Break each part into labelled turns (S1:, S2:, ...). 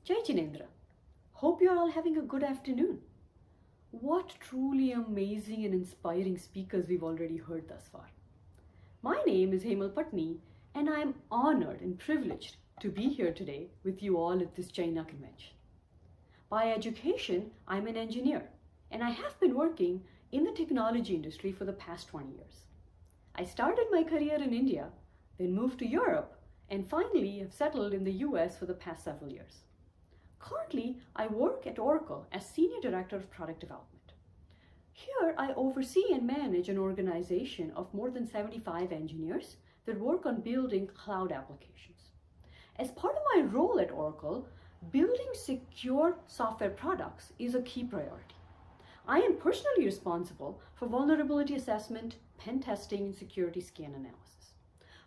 S1: Jai Jinendra. Hope you're all having a good afternoon. What truly amazing and inspiring speakers we've already heard thus far. My name is Hemal Patani, and I am honored and privileged to be here today with you all at this China convention. By education, I'm an engineer, and I have been working in the technology industry for the past 20 years. I started my career in India, then moved to Europe, and finally have settled in the US for the past several years. Currently, I work at Oracle as Senior Director of Product Development. Here, I oversee and manage an organization of more than 75 engineers that work on building cloud applications. As part of my role at Oracle, building secure software products is a key priority. I am personally responsible for vulnerability assessment, pen testing, and security scan analysis.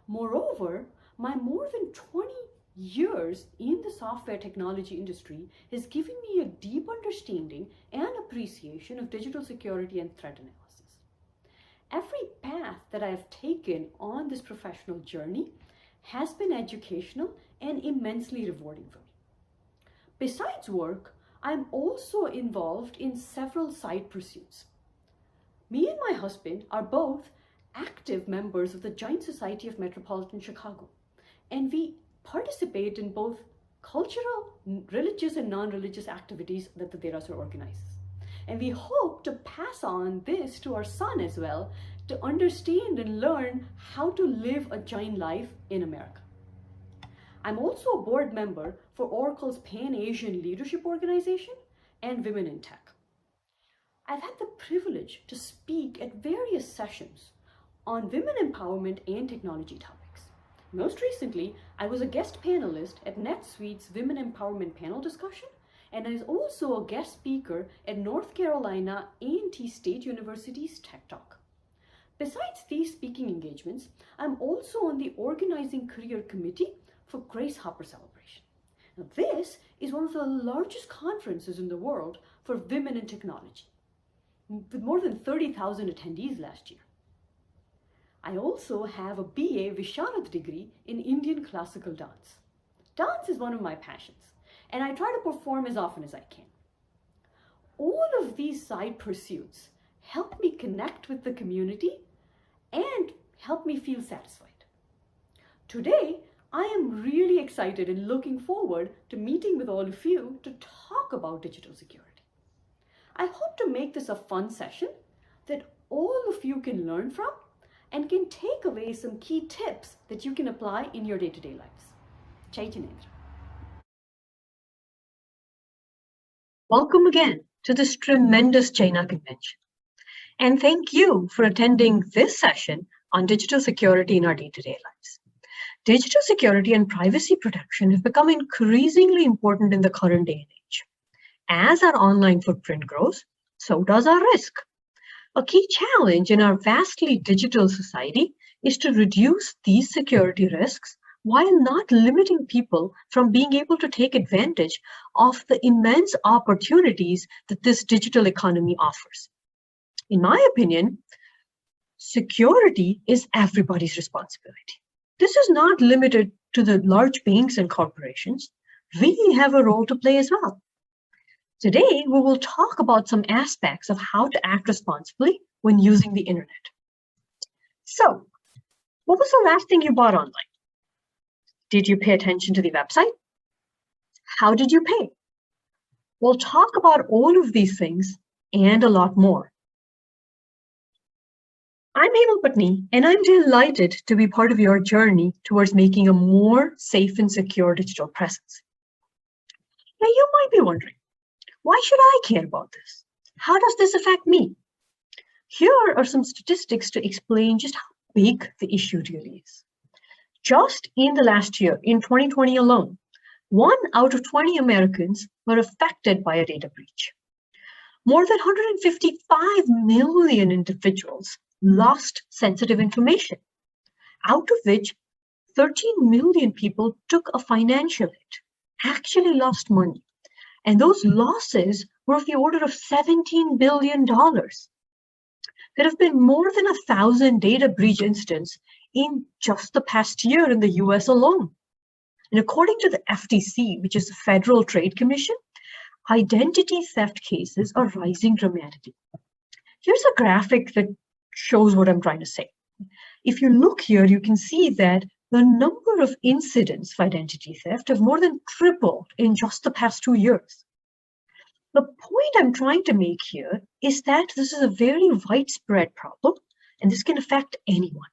S1: Moreover, my more than 20 years in the software technology industry has given me a deep understanding and appreciation of digital security and threat analysis. Every path that I have taken on this professional journey has been educational and immensely rewarding for me. Besides work, I'm also involved in several side pursuits. Me and my husband are both active members of the Giant Society of Metropolitan Chicago, and we participate in both cultural, religious, and non-religious activities that the Derasur organizes. And we hope to pass on this to our son as well, to understand and learn how to live a Jain life in America. I'm also a board member for Oracle's Pan-Asian Leadership Organization and Women in Tech. I've had the privilege to speak at various sessions on women empowerment and technology topics. Most recently, I was a guest panelist at NetSuite's Women Empowerment Panel discussion, and I was also a guest speaker at North Carolina A&T State University's Tech Talk. Besides these speaking engagements, I'm also on the Organizing Career Committee for Grace Hopper Celebration. Now, this is one of the largest conferences in the world for women in technology, with more than 30,000 attendees last year. I also have a BA Visharad degree in Indian classical dance. Dance is one of my passions, and I try to perform as often as I can. All of these side pursuits help me connect with the community and help me feel satisfied. Today, I am really excited and looking forward to meeting with all of you to talk about digital security. I hope to make this a fun session that all of you can learn from and can take away some key tips that you can apply in your day-to-day lives. Jai Jinendra.
S2: Welcome again to this tremendous China convention. And thank you for attending this session on digital security in our day-to-day lives. Digital security and privacy protection have become increasingly important in the current day and age. As our online footprint grows, so does our risk. A key challenge in our vastly digital society is to reduce these security risks while not limiting people from being able to take advantage of the immense opportunities that this digital economy offers. In my opinion, security is everybody's responsibility. This is not limited to the large banks and corporations. We have a role to play as well. Today, we will talk about some aspects of how to act responsibly when using the internet. So, what was the last thing you bought online? Did you pay attention to the website? How did you pay? We'll talk about all of these things and a lot more. I'm Hemal Patani, and I'm delighted to be part of your journey towards making a more safe and secure digital presence. Now, you might be wondering, why should I care about this? How does this affect me? Here are some statistics to explain just how big the issue really is. Just in the last year, in 2020 alone, 1 out of 20 Americans were affected by a data breach. More than 155 million individuals lost sensitive information, out of which 13 million people took a financial hit, actually lost money. And those losses were of the order of $17 billion. There have been more than 1,000 data breach incidents in just the past year in the US alone. And according to the FTC, which is the Federal Trade Commission, identity theft cases are rising dramatically. Here's a graphic that shows what I'm trying to say. If you look here, you can see that the number of incidents of identity theft have more than tripled in just the past 2 years. The point I'm trying to make here is that this is a very widespread problem, and this can affect anyone.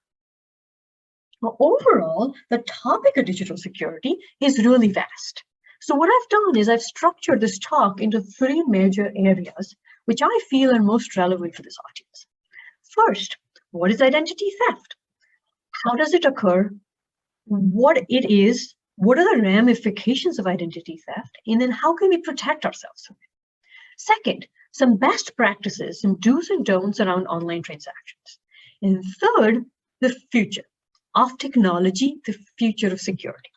S2: Now, overall, the topic of digital security is really vast. So what I've done is I've structured this talk into 3 major areas, which I feel are most relevant for this audience. First, what is identity theft? How does it occur? What it is? What are the ramifications of identity theft? And then how can we protect ourselves from it? Second, some best practices, some do's and don'ts around online transactions. And third, the future of technology, the future of security.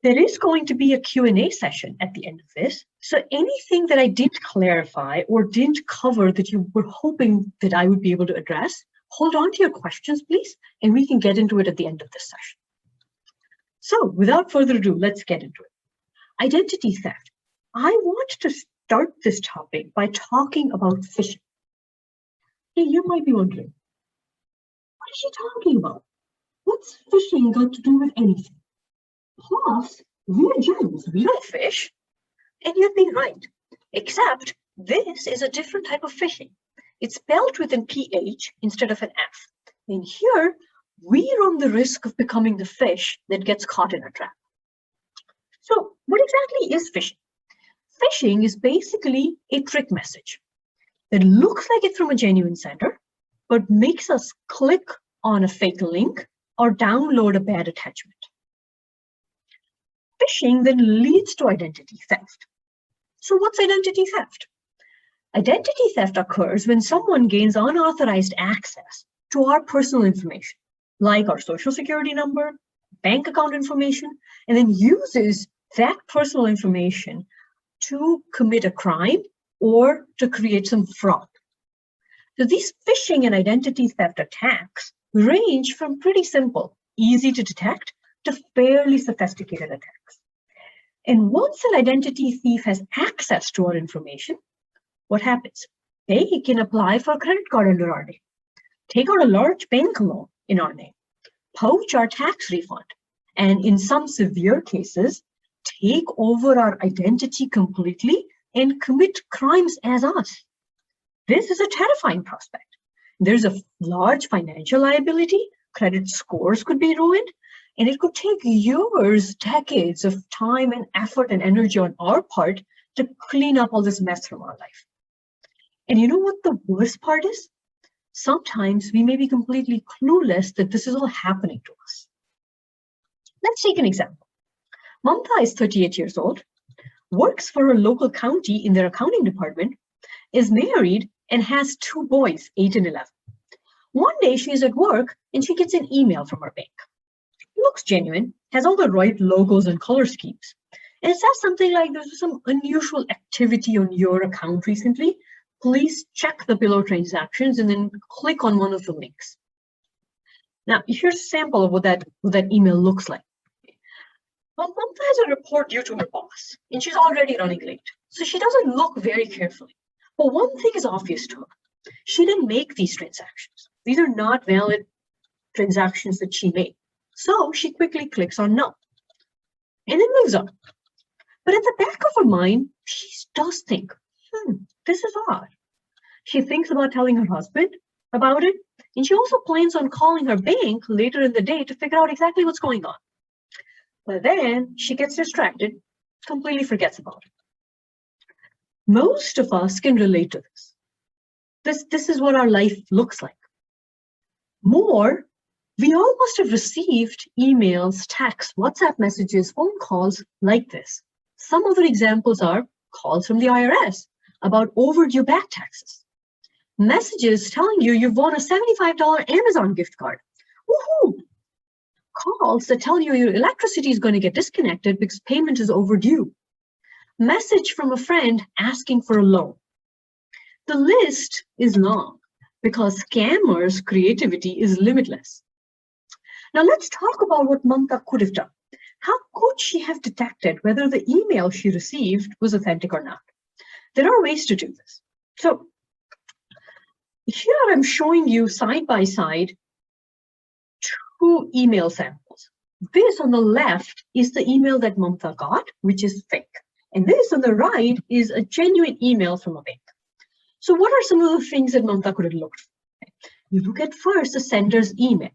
S2: There is going to be a Q&A session at the end of this. So anything that I didn't clarify or didn't cover that you were hoping that I would be able to address, hold on to your questions, please, and we can get into it at the end of this session. So without further ado, let's get into it. Identity theft. I want to start this topic by talking about phishing. Hey, you might be wondering, what is she talking about? What's phishing got to do with anything? Plus, we're Germans, we don't fish. And you'd be right, except this is a different type of phishing. It's spelled with an PH instead of an F. And here, we run the risk of becoming the fish that gets caught in a trap. So what exactly is phishing? Phishing is basically a trick message that looks like it's from a genuine sender, but makes us click on a fake link or download a bad attachment. Phishing then leads to identity theft. So what's identity theft? Identity theft occurs when someone gains unauthorized access to our personal information, like our social security number, bank account information, and then uses that personal information to commit a crime or to create some fraud. So these phishing and identity theft attacks range from pretty simple, easy to detect, to fairly sophisticated attacks. And once an identity thief has access to our information, what happens? They can apply for a credit card under our name, take out a large bank loan in our name, poach our tax refund, and in some severe cases, take over our identity completely and commit crimes as us. This is a terrifying prospect. There's a large financial liability, credit scores could be ruined, and it could take years, decades of time and effort and energy on our part to clean up all this mess from our life. And you know what the worst part is? Sometimes we may be completely clueless that this is all happening to us. Let's take an example. Mamta is 38 years old, works for a local county in their accounting department, is married, and has 2 boys, 8 and 11. One day she's at work and she gets an email from her bank. It looks genuine, has all the right logos and color schemes. And it says something like, there's some unusual activity on your account recently. Please check the below transactions and then click on one of the links. Now, here's a sample of what that email looks like. Well, Mamta has a report due to her boss, and she's already running late. So she doesn't look very carefully. But one thing is obvious to her. She didn't make these transactions. These are not valid transactions that she made. So she quickly clicks on no, and then moves on. But at the back of her mind, she does think, this is odd. She thinks about telling her husband about it, and she also plans on calling her bank later in the day to figure out exactly what's going on. But then she gets distracted, completely forgets about it. Most of us can relate to this. This is what our life looks like. More, we all must have received emails, texts, WhatsApp messages, phone calls like this. Some other examples are calls from the IRS about overdue back taxes, messages telling you you've won a $75 Amazon gift card. Woohoo! Calls that tell you your electricity is going to get disconnected because payment is overdue. Message from a friend asking for a loan. The list is long because scammers' creativity is limitless. Now let's talk about what Mamta could have done. How could she have detected whether the email she received was authentic or not? There are ways to do this. So here I'm showing you side by side two email samples. This on the left is the email that Mamta got, which is fake. And this on the right is a genuine email from a bank. So what are some of the things that Mamta could have looked for? You look at first the sender's email.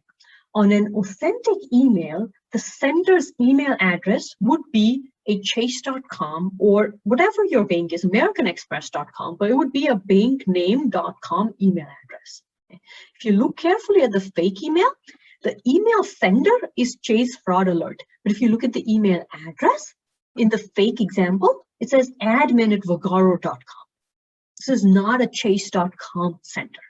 S2: On an authentic email, the sender's email address would be a chase.com or whatever your bank is, americanexpress.com, but it would be a bankname.com email address. If you look carefully at the fake email, the email sender is Chase Fraud Alert. But if you look at the email address, in the fake example, it says admin@vagaro.com. This is not a chase.com sender.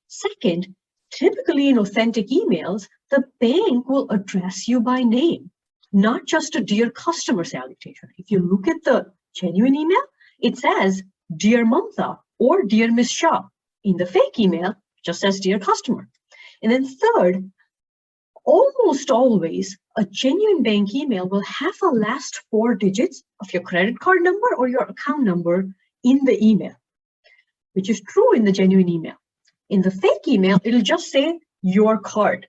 S2: Second, typically in authentic emails, the bank will address you by name, not just a dear customer salutation. If you look at the genuine email, it says Dear Mamta or Dear Miss Shah. In the fake email, it just says Dear Customer. And then third, almost always a genuine bank email will have the last 4 digits of your credit card number or your account number in the email, which is true in the genuine email. In the fake email, it'll just say your card.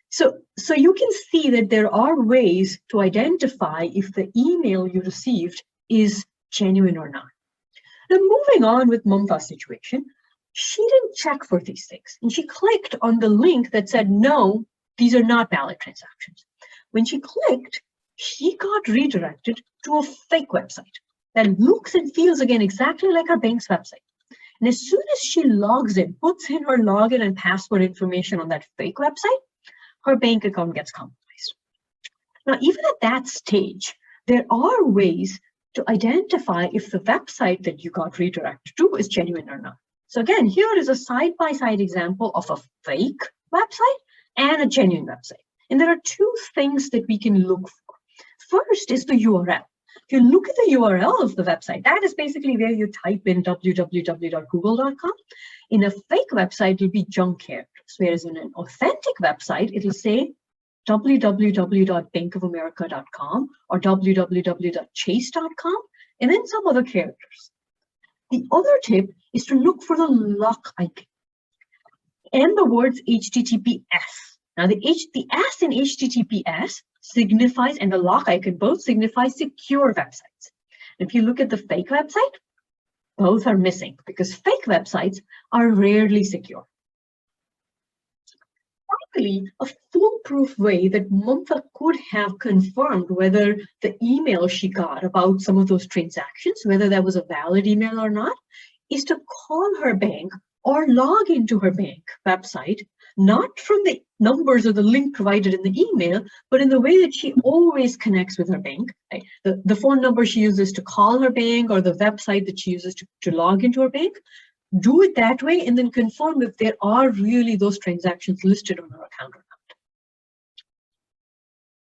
S2: So you can see that there are ways to identify if the email you received is genuine or not. Now, moving on with Mamta's situation, she didn't check for these things. And she clicked on the link that said, no, these are not valid transactions. When she clicked, she got redirected to a fake website that looks and feels, again, exactly like her bank's website. And as soon as she logs in, puts in her login and password information on that fake website, her bank account gets compromised. Now, even at that stage, there are ways to identify if the website that you got redirected to is genuine or not. So again, here is a side-by-side example of a fake website and a genuine website. And there are two things that we can look for. First is the URL. If you look at the URL of the website, that is basically where you type in www.google.com. In a fake website, it'll be junk characters, whereas in an authentic website, it'll say www.bankofamerica.com or www.chase.com, and then some other characters. The other tip is to look for the lock icon and the words HTTPS. Now, the S in HTTPS signifies, and the lock icon both signify secure websites. If you look at the fake website, both are missing because fake websites are rarely secure. Finally, a foolproof way that Mamta could have confirmed whether the email she got about some of those transactions, whether that was a valid email or not, is to call her bank or log into her bank website, not from the numbers or the link provided in the email, but in the way that she always connects with her bank. Right? The phone number she uses to call her bank or the website that she uses to log into her bank, do it that way and then confirm if there are really those transactions listed on her account or not.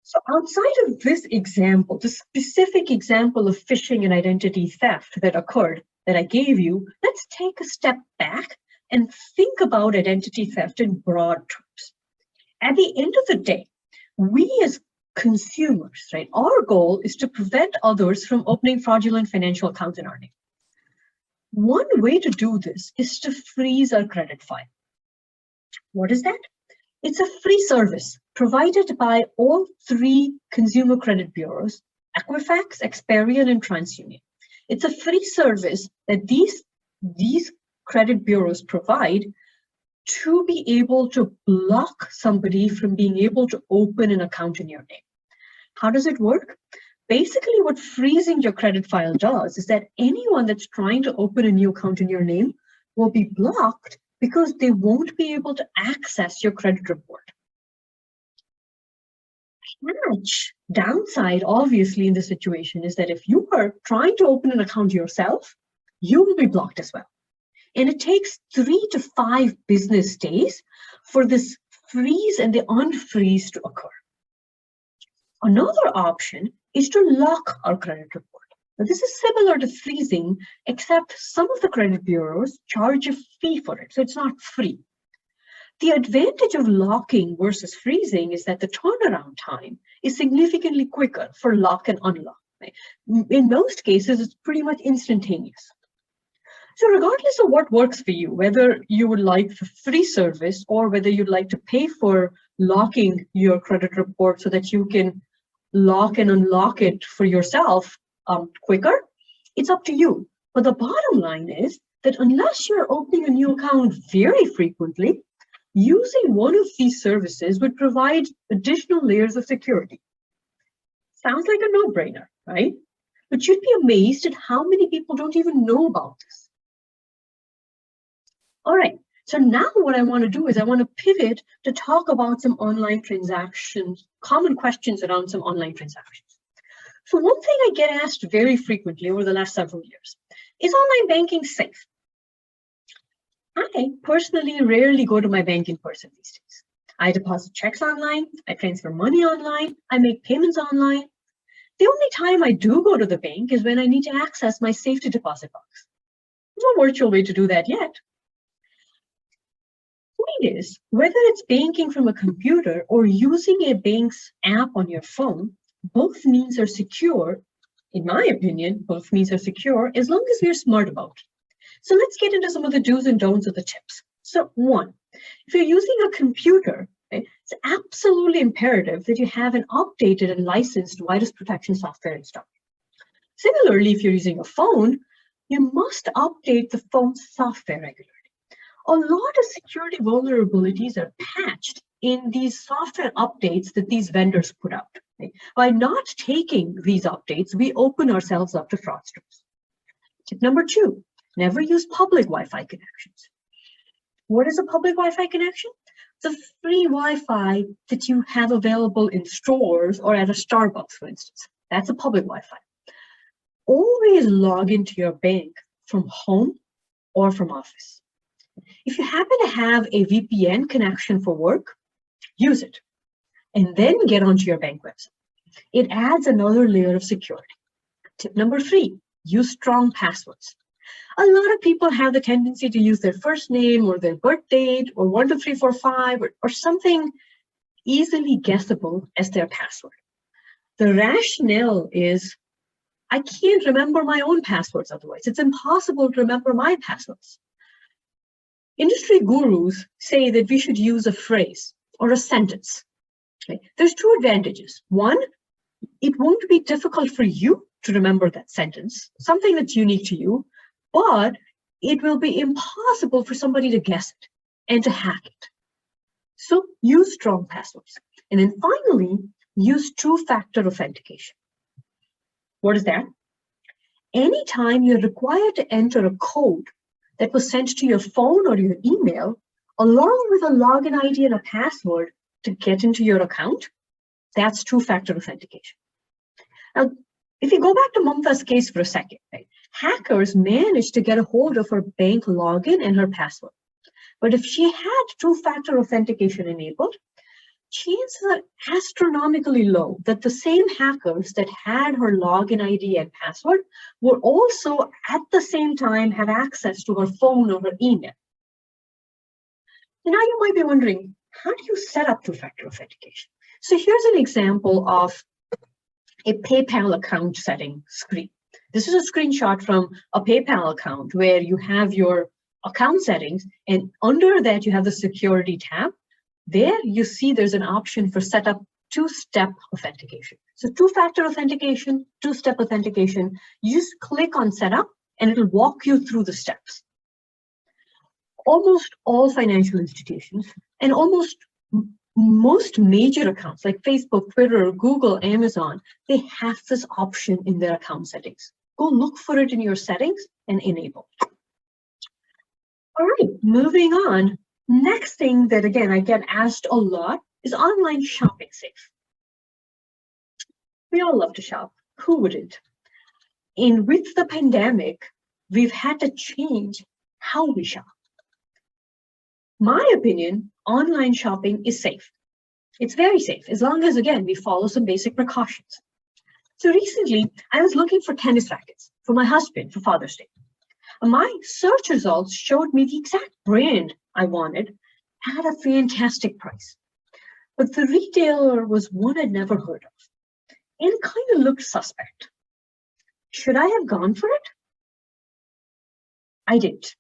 S2: So outside of this example, the specific example of phishing and identity theft that occurred that I gave you, let's take a step back and think about identity theft in broad terms. At the end of the day, we as consumers, right, our goal is to prevent others from opening fraudulent financial accounts in our name. One way to do this is to freeze our credit file. What is that? It's a free service provided by all 3 consumer credit bureaus, Equifax, Experian, and TransUnion. It's a free service that these credit bureaus provide to be able to block somebody from being able to open an account in your name. How does it work? Basically, what freezing your credit file does is that anyone that's trying to open a new account in your name will be blocked because they won't be able to access your credit report. Huge downside, obviously, in this situation is that if you are trying to open an account yourself, you will be blocked as well. And it takes 3 to 5 business days for this freeze and the unfreeze to occur. Another option is to lock our credit report. Now, this is similar to freezing, except some of the credit bureaus charge a fee for it, so it's not free. The advantage of locking versus freezing is that the turnaround time is significantly quicker for lock and unlock. Right? In most cases, it's pretty much instantaneous. So regardless of what works for you, whether you would like the free service or whether you'd like to pay for locking your credit report so that you can lock and unlock it for yourself quicker, it's up to you. But the bottom line is that unless you're opening a new account very frequently, using one of these services would provide additional layers of security. Sounds like a no-brainer, right? But you'd be amazed at how many people don't even know about this. All right, so now what I want to do is I want to pivot to talk about some online transactions, common questions around some online transactions. So one thing I get asked very frequently over the last several years, is online banking safe? I personally rarely go to my bank in person these days. I deposit checks online, I transfer money online, I make payments online. The only time I do go to the bank is when I need to access my safety deposit box. There's no virtual way to do that yet. Point is, whether it's banking from a computer or using a bank's app on your phone, both means are secure. In my opinion, both means are secure as long as we're smart about it. So let's get into some of the do's and don'ts of the tips. So one, if you're using a computer, right, it's absolutely imperative that you have an updated and licensed virus protection software installed. Similarly, if you're using a phone, you must update the phone's software regularly. A lot of security vulnerabilities are patched in these software updates that these vendors put out. Right? By not taking these updates, we open ourselves up to fraudsters. Tip number two, never use public Wi-Fi connections. What is a public Wi-Fi connection? The free Wi-Fi that you have available in stores or at a Starbucks, for instance. That's a public Wi-Fi. Always log into your bank from home or from office. If you happen to have a VPN connection for work, use it, and then get onto your bank website. It adds another layer of security. Tip number three, use strong passwords. A lot of people have the tendency to use their first name or their birth date or 12345 or something easily guessable as their password. The rationale is, I can't remember my own passwords otherwise. It's impossible to remember my passwords. Industry gurus say that we should use a phrase or a sentence. Okay? There's two advantages. One, it won't be difficult for you to remember that sentence, something that's unique to you, but it will be impossible for somebody to guess it and to hack it. So use strong passwords. And then finally, use two-factor authentication. What is that? Anytime you're required to enter a code that was sent to your phone or your email, along with a login ID and a password to get into your account, that's two-factor authentication. Now, if you go back to Mamta's case for a second, right, hackers managed to get a hold of her bank login and her password. But if she had two-factor authentication enabled, chances are astronomically low that the same hackers that had her login ID and password would also at the same time have access to her phone or her email. And now you might be wondering, how do you set up two-factor authentication? So here's an example of a PayPal account setting screen. This is a screenshot from a PayPal account where you have your account settings, and under that you have the security tab. There you see there's an option for set up two-step authentication. So two-factor authentication, two-step authentication, you just click on setup and it'll walk you through the steps. Almost all financial institutions and almost most major accounts like Facebook, Twitter, Google, Amazon, they have this option in their account settings. Go look for it in your settings and enable it. All right, moving on. Next thing that, again, I get asked a lot is online shopping safe? We all love to shop. Who wouldn't? And with the pandemic, we've had to change how we shop. My opinion, online shopping is safe. It's very safe, as long as, again, we follow some basic precautions. So recently, I was looking for tennis rackets for my husband for Father's Day. My search results showed me the exact brand I wanted, at a fantastic price. But the retailer was one I'd never heard of and kind of looked suspect. Should I have gone for it? I didn't.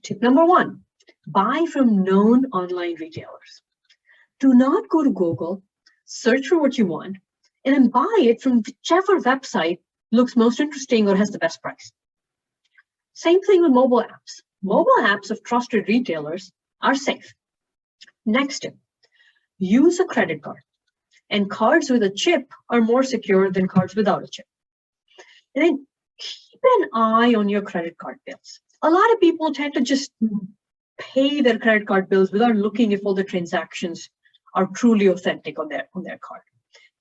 S2: Tip number one, buy from known online retailers. Do not go to Google, search for what you want, and then buy it from whichever website looks most interesting or has the best price. Same thing with mobile apps. Mobile apps of trusted retailers are safe. Next tip, use a credit card. And cards with a chip are more secure than cards without a chip. And then keep an eye on your credit card bills. A lot of people tend to just pay their credit card bills without looking if all the transactions are truly authentic on their card.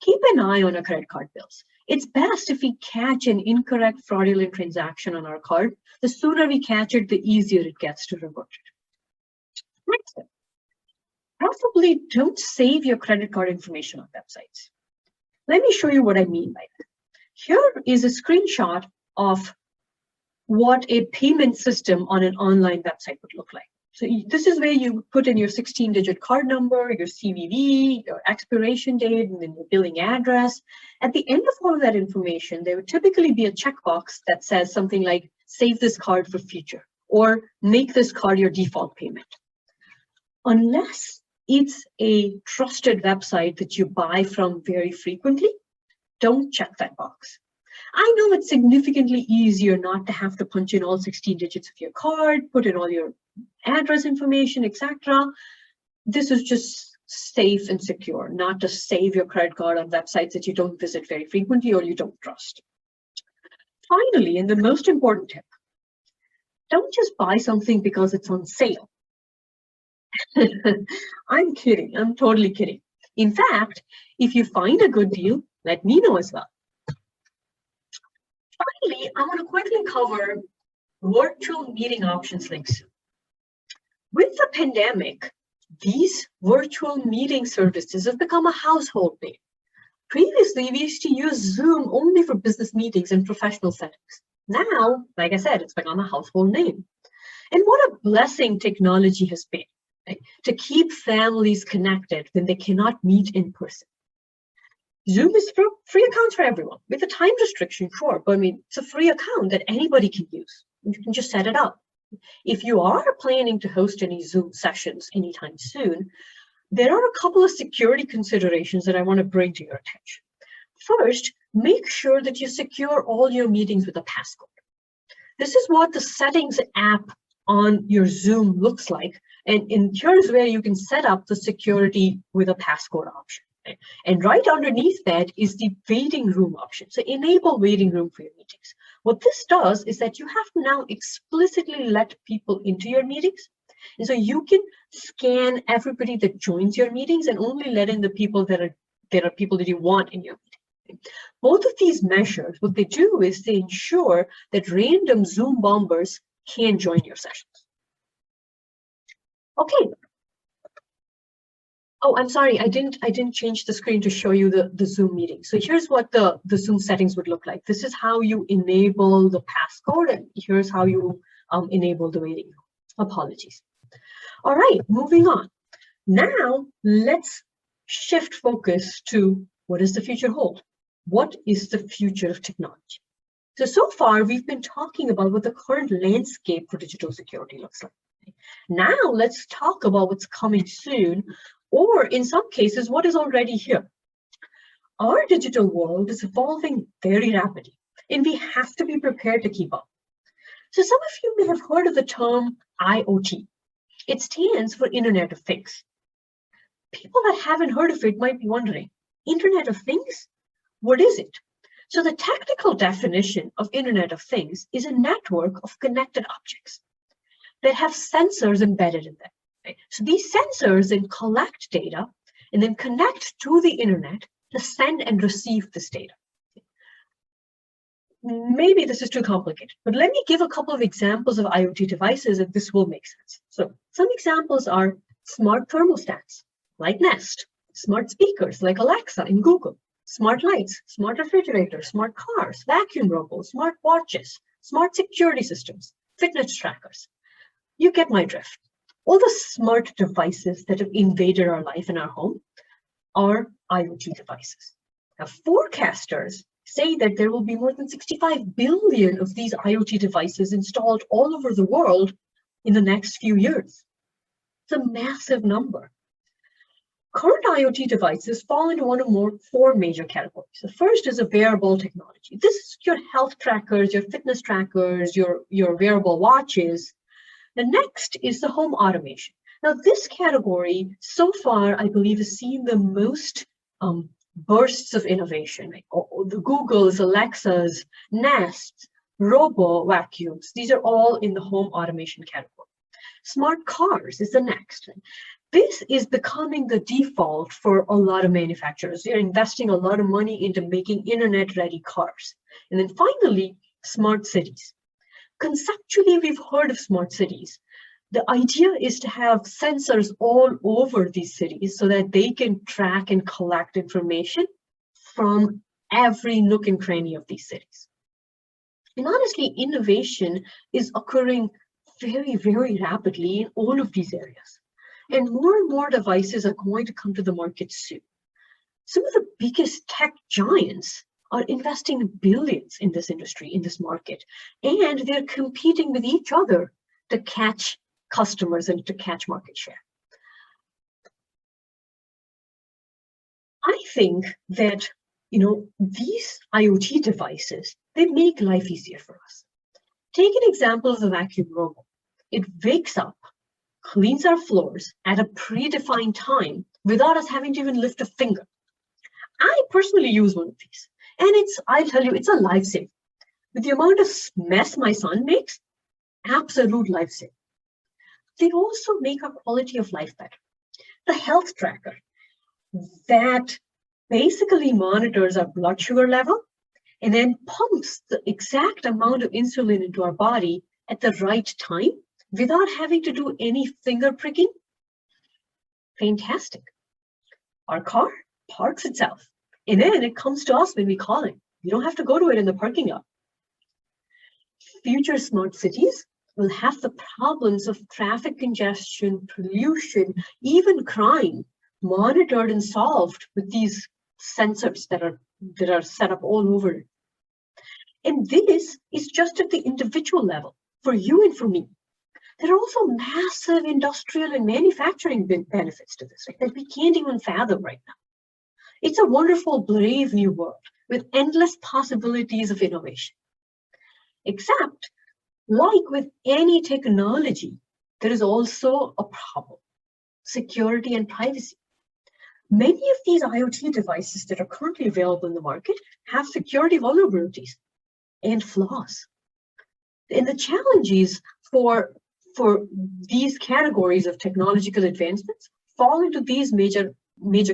S2: Keep an eye on our credit card bills. It's best if we catch an incorrect fraudulent transaction on our card. The sooner we catch it, the easier it gets to revert it. Next step. Preferably don't save your credit card information on websites. Let me show you what I mean by that. Here is a screenshot of what a payment system on an online website would look like. So this is where you put in your 16-digit card number, your CVV, your expiration date, and then your billing address. At the end of all of that information, there would typically be a checkbox that says something like, save this card for future, or make this card your default payment. Unless it's a trusted website that you buy from very frequently, don't check that box. I know it's significantly easier not to have to punch in all 16 digits of your card, put in all your address information, etc. This is just safe and secure, not to save your credit card on websites that you don't visit very frequently or you don't trust. Finally, and the most important tip, don't just buy something because it's on sale. I'm kidding. I'm totally kidding. In fact, if you find a good deal, let me know as well. Finally, I want to quickly cover virtual meeting options links. With the pandemic, these virtual meeting services have become a household name. Previously, we used to use Zoom only for business meetings and professional settings. Now, like I said, it's become a household name. And what a blessing technology has been, right, to keep families connected when they cannot meet in person. Zoom is free accounts for everyone with a time restriction, sure, but I mean, it's a free account that anybody can use. You can just set it up. If you are planning to host any Zoom sessions anytime soon, there are a couple of security considerations that I want to bring to your attention. First, make sure that you secure all your meetings with a passcode. This is what the settings app on your Zoom looks like. And here's where you can set up the security with a passcode option. And right underneath that is the waiting room option. So enable waiting room for your meetings. What this does is that you have to now explicitly let people into your meetings. And so you can scan everybody that joins your meetings and only let in the people that are people that you want in your meeting. Both of these measures, what they do is they ensure that random Zoom bombers can join your sessions. Okay. Oh, I'm sorry, I didn't change the screen to show you the Zoom meeting. So here's what the Zoom settings would look like. This is how you enable the passcode, and here's how you enable the waiting room. Apologies. All right, moving on. Now let's shift focus to what does the future hold? What is the future of technology? So far we've been talking about what the current landscape for digital security looks like. Now let's talk about what's coming soon, or in some cases, what is already here. Our digital world is evolving very rapidly, and we have to be prepared to keep up. So some of you may have heard of the term IoT. It stands for Internet of Things. People that haven't heard of it might be wondering, Internet of Things? What is it? So the technical definition of Internet of Things is a network of connected objects that have sensors embedded in them. Right? So these sensors then collect data and then connect to the internet to send and receive this data. Maybe this is too complicated, but let me give a couple of examples of IoT devices and this will make sense. So some examples are smart thermostats like Nest, smart speakers like Alexa and Google, smart lights, smart refrigerators, smart cars, vacuum robots, smart watches, smart security systems, fitness trackers. You get my drift. All the smart devices that have invaded our life and our home are IoT devices. Now, forecasters say that there will be more than 65 billion of these IoT devices installed all over the world in the next few years. It's a massive number. Current IoT devices fall into four major categories. The first is a wearable technology. This is your health trackers, your fitness trackers, your wearable watches. The next is the home automation. Now, this category, so far, I believe, has seen the most bursts of innovation. Like the Googles, Alexas, Nests, Robo vacuums. These are all in the home automation category. Smart cars is the next. This is becoming the default for a lot of manufacturers. They're investing a lot of money into making internet-ready cars. And then finally, smart cities. Conceptually, we've heard of smart cities. The idea is to have sensors all over these cities so that they can track and collect information from every nook and cranny of these cities. And honestly, innovation is occurring very, very rapidly in all of these areas. And more devices are going to come to the market soon. Some of the biggest tech giants are investing billions in this industry, in this market, and they're competing with each other to catch customers and to catch market share. I think that, these IoT devices, they make life easier for us. Take an example of the vacuum robot. It wakes up, cleans our floors at a predefined time without us having to even lift a finger. I personally use one of these, and I'll tell you, it's a lifesaver. With the amount of mess my son makes, absolute lifesaver. They also make our quality of life better. The health tracker that basically monitors our blood sugar level and then pumps the exact amount of insulin into our body at the right time without having to do any finger pricking. Fantastic. Our car parks itself, and then it comes to us when we call it. You don't have to go to it in the parking lot. Future smart cities will have the problems of traffic congestion, pollution, even crime monitored and solved with these sensors that are set up all over it. And this is just at the individual level for you and for me. There are also massive industrial and manufacturing benefits to this, right, that we can't even fathom right now. It's a wonderful, brave new world with endless possibilities of innovation. Except, like with any technology, there is also a problem: security and privacy. Many of these IoT devices that are currently available in the market have security vulnerabilities and flaws. And the challenges for these categories of technological advancements fall into these major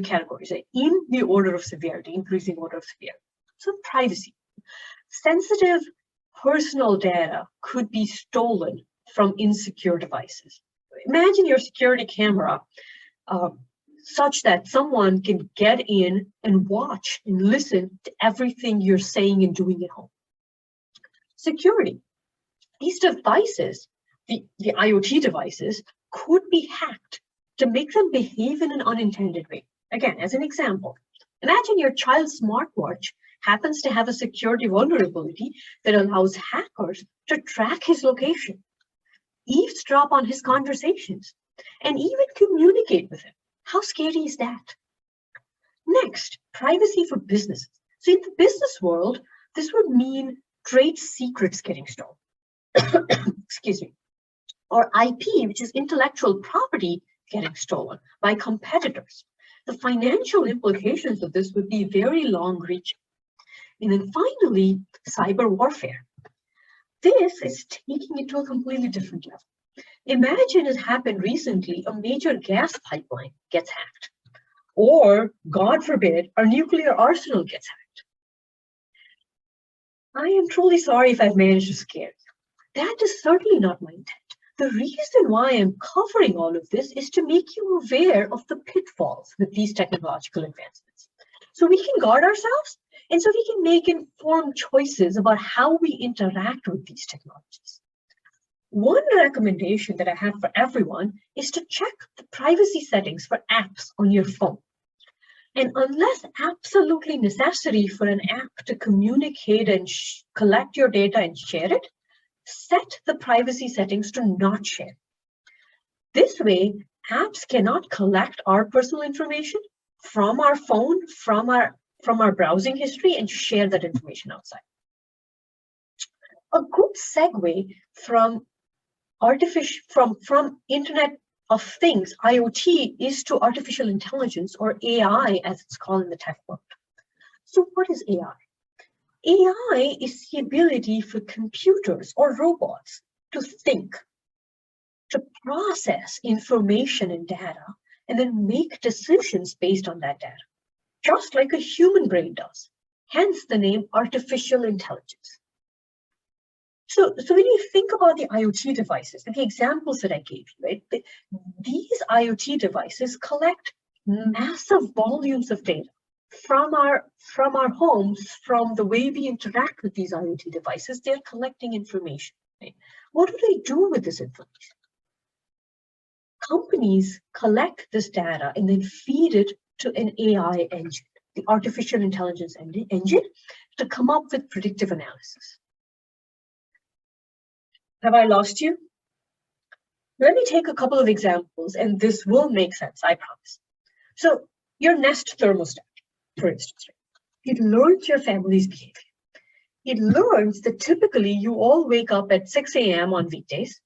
S2: categories, right, in the order of severity, increasing order of severity. So privacy. Sensitive personal data could be stolen from insecure devices. Imagine your security camera such that someone can get in and watch and listen to everything you're saying and doing at home. Security. These devices, the IoT devices, could be hacked to make them behave in an unintended way. Again, as an example, imagine your child's smartwatch happens to have a security vulnerability that allows hackers to track his location, eavesdrop on his conversations, and even communicate with him. How scary is that? Next, privacy for businesses. So in the business world, this would mean trade secrets getting stolen. Excuse me. Or IP, which is intellectual property, getting stolen by competitors. The financial implications of this would be very long-reaching. And then finally, cyber warfare. This is taking it to a completely different level. Imagine it happened recently, a major gas pipeline gets hacked, or God forbid, our nuclear arsenal gets hacked. I am truly sorry if I've managed to scare you. That is certainly not my intent. The reason why I'm covering all of this is to make you aware of the pitfalls with these technological advancements, so we can guard ourselves and so we can make informed choices about how we interact with these technologies. One recommendation that I have for everyone is to check the privacy settings for apps on your phone. And unless absolutely necessary for an app to communicate and collect your data and share it, set the privacy settings to not share. This way, apps cannot collect our personal information from our phone, from our browsing history, and share that information outside. A good segue from Internet of Things, IoT, is to artificial intelligence, or AI as it's called in the tech world. So what is AI? AI is the ability for computers or robots to think, to process information and data, and then make decisions based on that data, just like a human brain does. Hence the name artificial intelligence. So when you think about the IoT devices, the examples that I gave you, right? These IoT devices collect massive volumes of data from our homes, from the way we interact with these IoT devices. They're collecting information. Right? What do they do with this information? Companies collect this data and then feed it to an AI engine, the artificial intelligence engine, to come up with predictive analysis. Have I lost you? Let me take a couple of examples, and this will make sense, I promise. So your Nest thermostat, for instance, it learns your family's behavior. It learns that typically you all wake up at 6 a.m. on weekdays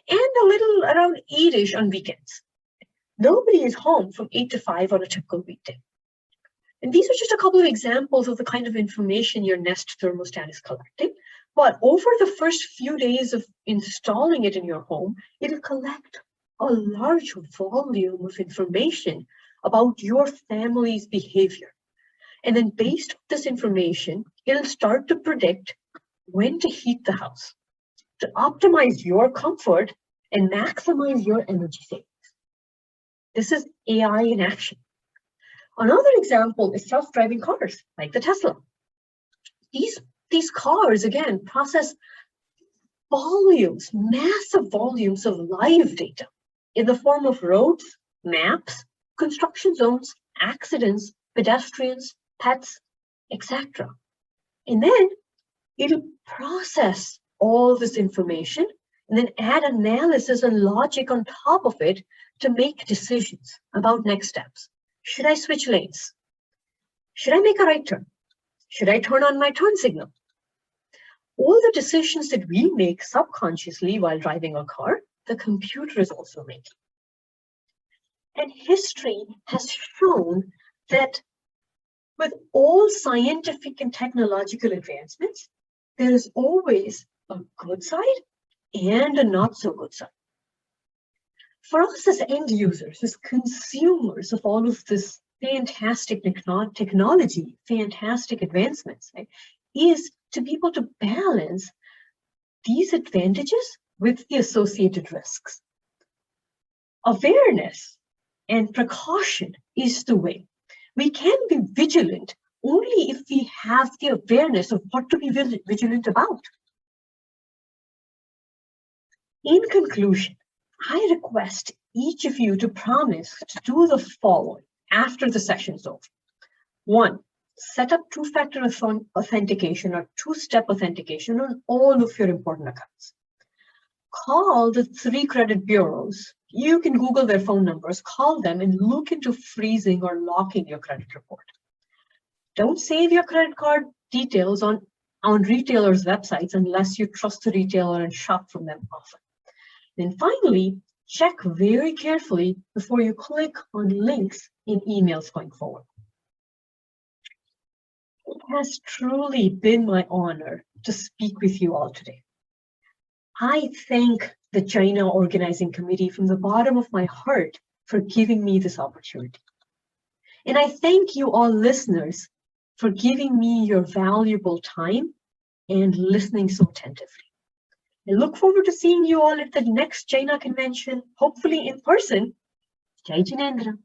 S2: and a little around 8-ish on weekends. Nobody is home from 8 to 5 on a typical weekday. And these are just a couple of examples of the kind of information your Nest thermostat is collecting. But over the first few days of installing it in your home, it'll collect a large volume of information about your family's behavior. And then based on this information, it'll start to predict when to heat the house, to optimize your comfort and maximize your energy savings. This is AI in action. Another example is self-driving cars, like the Tesla. These cars, again, process volumes, massive volumes of live data in the form of roads, maps, construction zones, accidents, pedestrians, pets, etc. And then it'll process all this information and then add analysis and logic on top of it to make decisions about next steps. Should I switch lanes? Should I make a right turn? Should I turn on my turn signal? All the decisions that we make subconsciously while driving a car, the computer is also making. And history has shown that with all scientific and technological advancements, there is always a good side and a not so good side. For us as end users, as consumers of all of this fantastic technology, fantastic advancements, right, is to be able to balance these advantages with the associated risks. Awareness and precaution is the way. We can be vigilant only if we have the awareness of what to be vigilant about. In conclusion, I request each of you to promise to do the following after the session is over. 1, set up two-factor authentication or two-step authentication on all of your important accounts. Call the 3 credit bureaus. You can Google their phone numbers, call them, and look into freezing or locking your credit report. Don't save your credit card details on retailers' websites unless you trust the retailer and shop from them often. Then finally, check very carefully before you click on links in emails going forward. It has truly been my honor to speak with you all today. I thank the China Organizing Committee from the bottom of my heart for giving me this opportunity. And I thank you all listeners for giving me your valuable time and listening so attentively. I look forward to seeing you all at the next China convention, hopefully in person. Jai Jinendra.